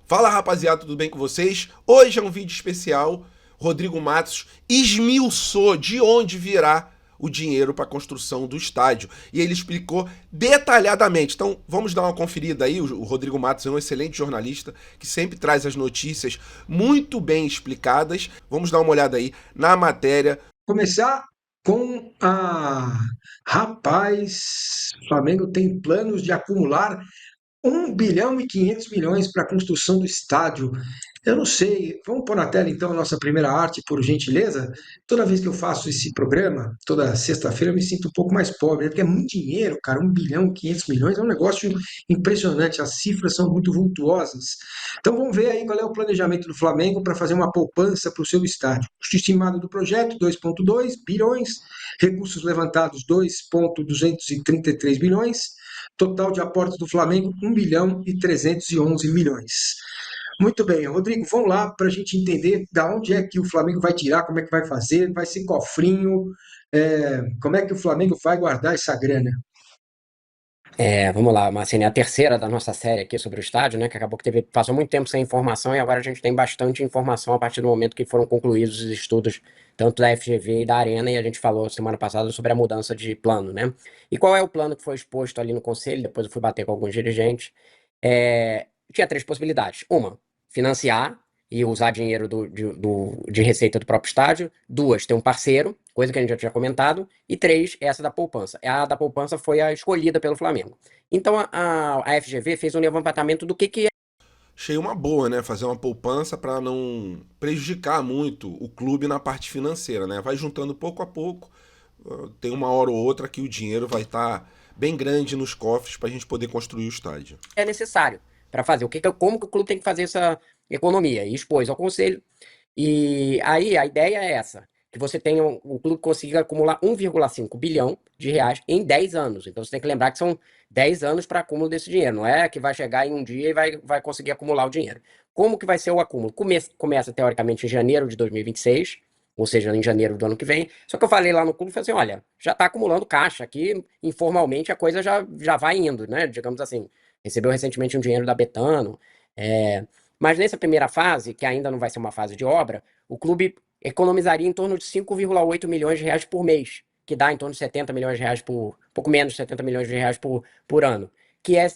Fala rapaziada, tudo bem com vocês? Hoje é um vídeo especial. Rodrigo Matos esmiuçou de onde virá o dinheiro para a construção do estádio. E ele explicou detalhadamente. Então vamos dar uma conferida aí. O Rodrigo Matos é um excelente jornalista que sempre traz as notícias muito bem explicadas. Vamos dar uma olhada aí na matéria. Começar com a rapaz, o Flamengo tem planos de acumular 1,5 bilhão para a construção do estádio. Eu não sei, vamos pôr na tela então a nossa primeira arte, por gentileza? Toda vez que eu faço esse programa, toda sexta-feira, eu me sinto um pouco mais pobre, né? Porque é muito dinheiro, cara, 1,5 bilhão é um negócio impressionante, as cifras são muito vultuosas. Então vamos ver aí qual é o planejamento do Flamengo para fazer uma poupança para o seu estádio. Custo estimado do projeto, 2,2 bilhões, recursos levantados, 2,233 bilhões, total de aportes do Flamengo, 1,311 bilhões. Muito bem, Rodrigo, vamos lá para a gente entender da onde é que o Flamengo vai tirar, como é que vai fazer, vai ser cofrinho, como é que o Flamengo vai guardar essa grana? Vamos lá, Marcene, a terceira da nossa série aqui sobre o estádio, né? Que acabou que passou muito tempo sem informação e agora a gente tem bastante informação a partir do momento que foram concluídos os estudos, tanto da FGV e da Arena, e a gente falou semana passada sobre a mudança de plano, né? E qual é o plano que foi exposto ali no conselho? Depois eu fui bater com alguns dirigentes. Tinha três possibilidades. Uma, financiar e usar dinheiro de receita do próprio estádio. Duas, ter um parceiro, coisa que a gente já tinha comentado. E três, essa da poupança. A da poupança foi a escolhida pelo Flamengo. Então a FGV fez um levantamento do que é. Achei uma boa, né? Fazer uma poupança para não prejudicar muito o clube na parte financeira, né? Vai juntando pouco a pouco. Tem uma hora ou outra que o dinheiro vai estar bem grande nos cofres para a gente poder construir o estádio. É necessário para fazer, como que o clube tem que fazer essa economia, e expôs ao conselho. E aí a ideia é essa, que você tenha o clube consiga acumular 1,5 bilhão de reais em 10 anos. Então você tem que lembrar que são 10 anos para acúmulo desse dinheiro, não é que vai chegar em um dia e vai conseguir acumular o dinheiro. Como que vai ser o acúmulo? Começa teoricamente em janeiro de 2026, ou seja, em janeiro do ano que vem. Só que eu falei lá no clube, falei assim, olha, já está acumulando caixa aqui, informalmente a coisa já vai indo, né? Digamos assim, recebeu recentemente um dinheiro da Betano, mas nessa primeira fase, que ainda não vai ser uma fase de obra, o clube economizaria em torno de 5,8 milhões de reais por mês, que dá em torno de 70 milhões de reais pouco menos de 70 milhões de reais por ano, que é,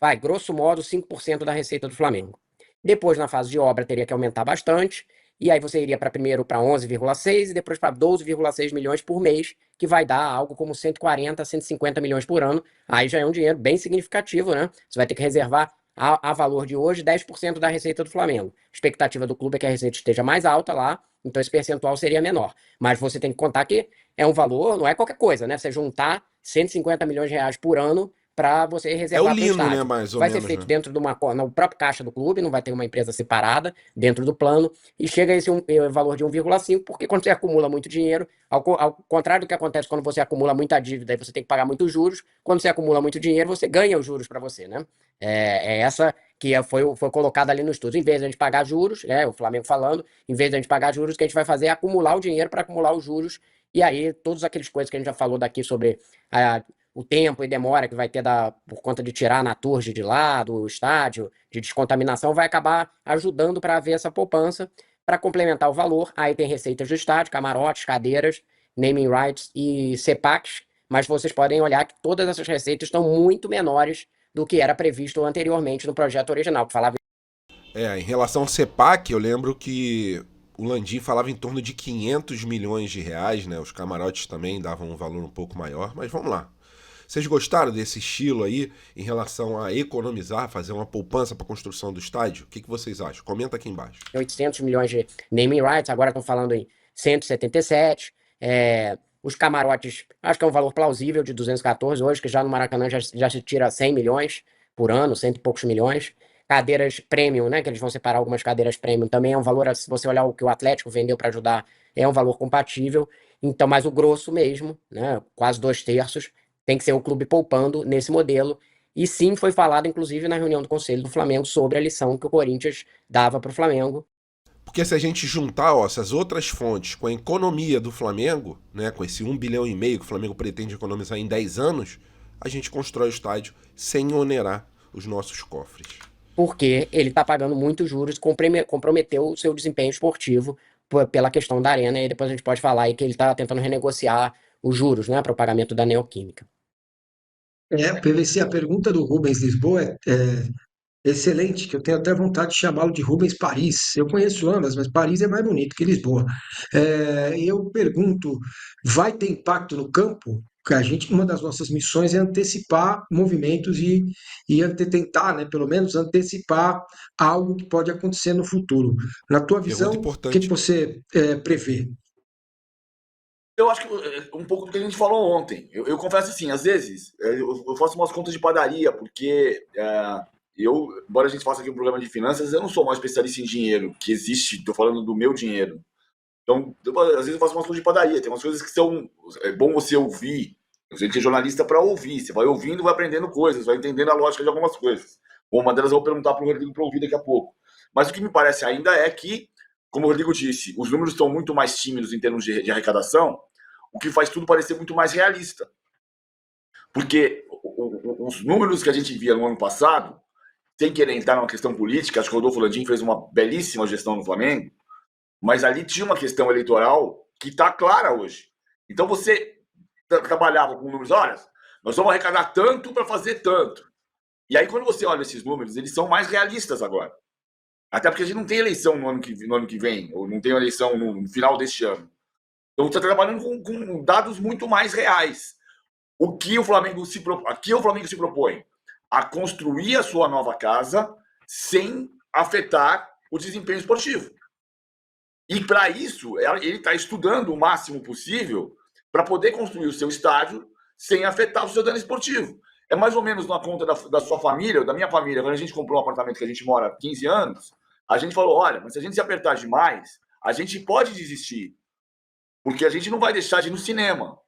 vai, grosso modo, 5% da receita do Flamengo. Depois, na fase de obra, teria que aumentar bastante, e aí você iria para primeiro para 11,6 e depois para 12,6 milhões por mês, que vai dar algo como 140, 150 milhões por ano. Aí já é um dinheiro bem significativo, né? Você vai ter que reservar a valor de hoje 10% da receita do Flamengo. A expectativa do clube é que a receita esteja mais alta lá, então esse percentual seria menor. Mas você tem que contar que é um valor, não é qualquer coisa, né? Você juntar 150 milhões de reais por ano para você É o reservar para o Lino, né? estádio. Mais ou Vai ser menos, feito né? dentro de no próprio caixa do clube, não vai ter uma empresa separada dentro do plano, e chega a esse valor de 1,5, porque quando você acumula muito dinheiro, ao contrário do que acontece quando você acumula muita dívida e você tem que pagar muitos juros, quando você acumula muito dinheiro, você ganha os juros para você, né? Essa que foi colocada ali no estudo. Em vez de a gente pagar juros, o Flamengo falando, em vez de a gente pagar juros, o que a gente vai fazer é acumular o dinheiro para acumular os juros. E aí, todas aquelas coisas que a gente já falou daqui sobre o tempo e demora que vai ter por conta de tirar a Naturge de lá, do estádio, de descontaminação, vai acabar ajudando para haver essa poupança, para complementar o valor. Aí tem receitas do estádio, camarotes, cadeiras, naming rights e CEPACs, mas vocês podem olhar que todas essas receitas estão muito menores do que era previsto anteriormente no projeto original, que falava. Em relação ao CEPAC, eu lembro que o Landim falava em torno de 500 milhões de reais, né? Os camarotes também davam um valor um pouco maior, mas vamos lá. Vocês gostaram desse estilo aí em relação a economizar, fazer uma poupança para a construção do estádio? O que vocês acham? Comenta aqui embaixo. 800 milhões de naming rights, agora estão falando em 177. Os camarotes, acho que é um valor plausível de 214 hoje, que já no Maracanã já se tira 100 milhões por ano, cento e poucos milhões. Cadeiras premium, né, que eles vão separar algumas cadeiras premium, também é um valor, se você olhar o que o Atlético vendeu para ajudar, é um valor compatível. Então, mas o grosso mesmo, né, quase 2/3, tem que ser o clube poupando nesse modelo. E sim, foi falado, inclusive, na reunião do Conselho do Flamengo sobre a lição que o Corinthians dava para o Flamengo. Porque se a gente juntar essas outras fontes com a economia do Flamengo, né, com esse 1,5 bilhão que o Flamengo pretende economizar em 10 anos, a gente constrói o estádio sem onerar os nossos cofres. porque ele está pagando muitos juros e comprometeu o seu desempenho esportivo pela questão da Arena, e depois a gente pode falar aí que ele está tentando renegociar os juros, né, para o pagamento da Neoquímica. PVC, a pergunta do Rubens Lisboa é excelente, que eu tenho até vontade de chamá-lo de Rubens Paris. Eu conheço ambas, mas Paris é mais bonito que Lisboa. E eu pergunto, vai ter impacto no campo? Porque uma das nossas missões é antecipar movimentos e tentar, né, pelo menos antecipar algo que pode acontecer no futuro. Na tua Pergunta visão, o que importante. você prevê? Eu acho que um pouco do que a gente falou ontem. Eu confesso assim, às vezes eu faço umas contas de padaria, porque embora a gente faça aqui um programa de finanças, eu não sou mais especialista em dinheiro, que existe, estou falando do meu dinheiro. Então, às vezes eu faço umas coisas de padaria, tem umas coisas que são. É bom você ouvir. A gente é jornalista para ouvir. Você vai ouvindo, vai aprendendo coisas, vai entendendo a lógica de algumas coisas. Uma delas eu vou perguntar para o Rodrigo para ouvir daqui a pouco. Mas o que me parece ainda é que, como o Rodrigo disse, os números estão muito mais tímidos em termos de arrecadação, o que faz tudo parecer muito mais realista. Porque os números que a gente via no ano passado, sem querer entrar numa questão política, acho que o Rodolfo Landim fez uma belíssima gestão no Flamengo, mas ali tinha uma questão eleitoral que está clara hoje. Então você trabalhava com números, olha, nós vamos arrecadar tanto para fazer tanto. E aí quando você olha esses números, eles são mais realistas agora. Até porque a gente não tem eleição no ano que vem, ou não tem eleição no final deste ano. Então você está trabalhando com dados muito mais reais. Aqui o Flamengo se propõe a construir a sua nova casa sem afetar o desempenho esportivo. E para isso, ele está estudando o máximo possível para poder construir o seu estádio sem afetar o seu dano esportivo. É mais ou menos na conta da sua família, ou da minha família. Quando a gente comprou um apartamento que a gente mora há 15 anos, a gente falou, olha, mas se a gente se apertar demais, a gente pode desistir. Porque a gente não vai deixar de ir no cinema.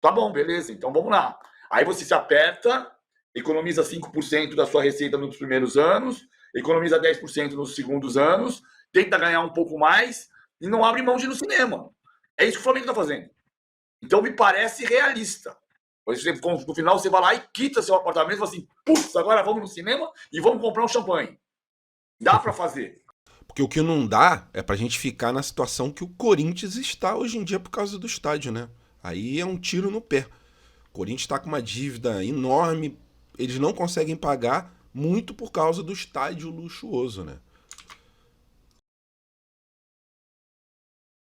Tá bom, beleza, então vamos lá. Aí você se aperta, economiza 5% da sua receita nos primeiros anos, economiza 10% nos segundos anos, tenta ganhar um pouco mais e não abre mão de ir no cinema. É isso que o Flamengo está fazendo. Então me parece realista. No final você vai lá e quita seu apartamento e fala assim, putz, agora vamos no cinema e vamos comprar um champanhe. Dá para fazer. Porque o que não dá é pra gente ficar na situação que o Corinthians está hoje em dia por causa do estádio, né? Aí é um tiro no pé. O Corinthians está com uma dívida enorme, eles não conseguem pagar muito por causa do estádio luxuoso, né?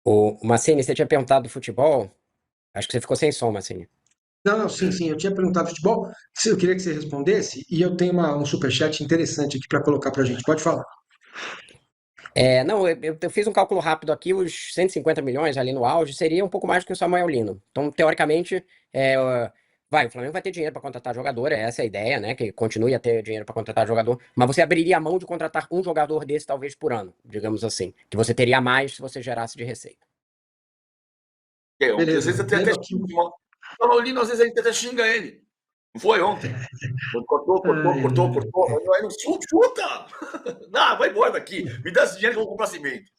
O Massini, você tinha perguntado do futebol? Acho que você ficou sem som, Massini. Não, sim, eu tinha perguntado futebol, eu queria que você respondesse, e eu tenho um superchat interessante aqui para colocar para a gente. Pode falar. Não, eu fiz um cálculo rápido aqui, os 150 milhões ali no auge seria um pouco mais do que o Samuel Lino. Então, teoricamente, o Flamengo vai ter dinheiro para contratar jogador, essa é a ideia, né? Que continue a ter dinheiro para contratar jogador, mas você abriria a mão de contratar um jogador desse, talvez por ano, digamos assim, que você teria mais se você gerasse de receita. Às Beleza, vezes até lendo aqui. o Lino, às vezes a gente até xinga ele. Não foi ontem. Cortou. Aí não chuta! Não, vai embora daqui. Me dá esse dinheiro que eu vou comprar cimento.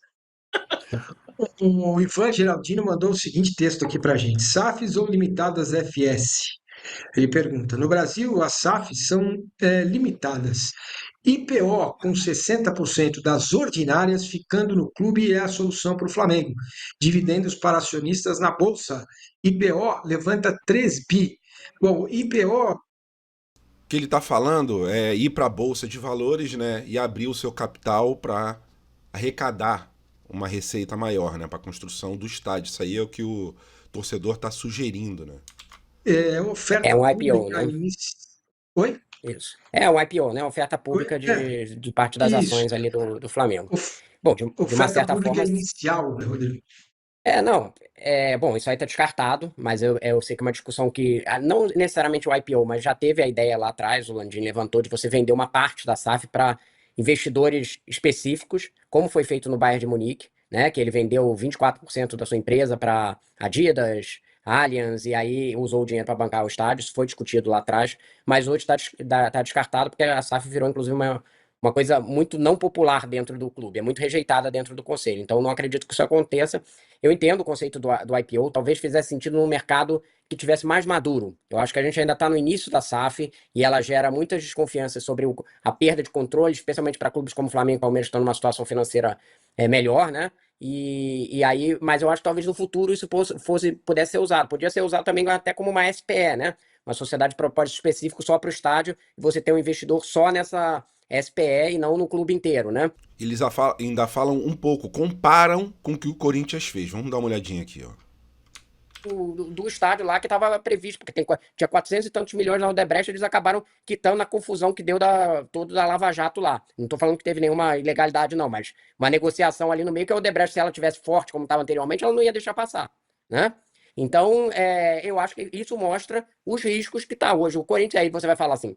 O Ivan Geraldino mandou o seguinte texto aqui para a gente: SAFs ou limitadas FS? Ele pergunta: no Brasil, as SAFs são limitadas. IPO com 60% das ordinárias ficando no clube é a solução para o Flamengo. Dividendos para acionistas na Bolsa. IPO levanta 3 bi. Bom, IPO. O que ele está falando é ir para a Bolsa de Valores, né? E abrir o seu capital para arrecadar uma receita maior, né? Para a construção do estádio. Isso aí é o que o torcedor está sugerindo, né? Oferta É um IPO, pública né? Oi? Isso. É um IPO, né? Oferta pública É, de parte das isso. ações ali do Flamengo. Of- Bom, de uma Oferta certa pública forma, inicial, né, Rodrigo? não, bom, isso aí tá descartado, mas eu sei que é uma discussão que, não necessariamente o IPO, mas já teve a ideia lá atrás, o Landim levantou, de você vender uma parte da SAF para investidores específicos, como foi feito no Bayern de Munique, né, que ele vendeu 24% da sua empresa para Adidas, Allianz, e aí usou o dinheiro para bancar o estádio, isso foi discutido lá atrás, mas hoje tá descartado porque a SAF virou, inclusive, uma coisa muito não popular dentro do clube, é muito rejeitada dentro do conselho. Então, não acredito que isso aconteça. Eu entendo o conceito do IPO, talvez fizesse sentido num mercado que tivesse mais maduro. Eu acho que a gente ainda está no início da SAF e ela gera muitas desconfianças sobre a perda de controle, especialmente para clubes como Flamengo e Palmeiras, que estão numa situação financeira melhor, né? E aí, mas eu acho que talvez no futuro isso pudesse ser usado. Podia ser usado também até como uma SPE, né? Uma sociedade de propósito específico só para o estádio, e você ter um investidor só nessa SPE e não no clube inteiro, né? Eles ainda falam um pouco, comparam com o que o Corinthians fez. Vamos dar uma olhadinha aqui, ó. Do estádio lá que estava previsto, porque tinha 400 e tantos milhões na Odebrecht, eles acabaram quitando na confusão que deu toda da Lava Jato lá. Não estou falando que teve nenhuma ilegalidade, não, mas uma negociação ali no meio que a Odebrecht, se ela tivesse forte como estava anteriormente, ela não ia deixar passar, né? Então, eu acho que isso mostra os riscos que está hoje. O Corinthians, aí você vai falar assim,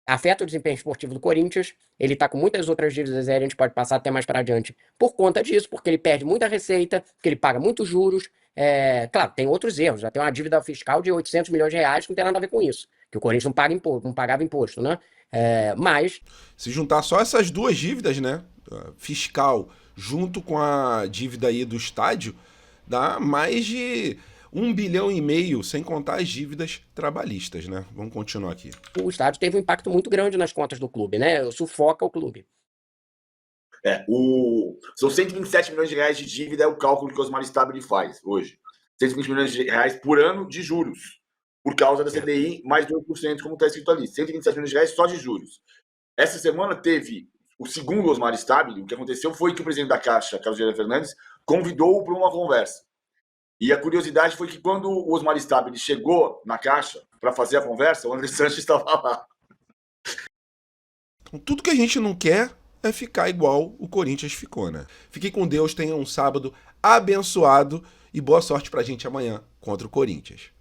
afeta o desempenho esportivo do Corinthians, ele tá com muitas outras dívidas aí, a gente pode passar até mais para adiante por conta disso, porque ele perde muita receita, porque ele paga muitos juros. Claro, tem outros erros, já tem uma dívida fiscal de 800 milhões de reais que não tem nada a ver com isso, que o Corinthians não pagava imposto, né? Mas... Se juntar só essas duas dívidas, né, fiscal, junto com a dívida aí do estádio, dá mais de 1,5 bilhão, sem contar as dívidas trabalhistas, né? Vamos continuar aqui. O estádio teve um impacto muito grande nas contas do clube, né? Sufoca o clube. São 127 milhões de reais de dívida, é o cálculo que o Osmar Stabile faz hoje. 120 milhões de reais por ano de juros, por causa da CDI, mais 2%, como está escrito ali. 127 milhões de reais só de juros. Essa semana teve o segundo Osmar Stabile. O que aconteceu foi que o presidente da Caixa, Carlos Vieira Fernandes, convidou-o para uma conversa. E a curiosidade foi que quando o Osmar Stabile chegou na Caixa para fazer a conversa, o André Sanches estava lá. Então, tudo que a gente não quer é ficar igual o Corinthians ficou, né? Fiquem com Deus, tenham um sábado abençoado e boa sorte pra gente amanhã contra o Corinthians.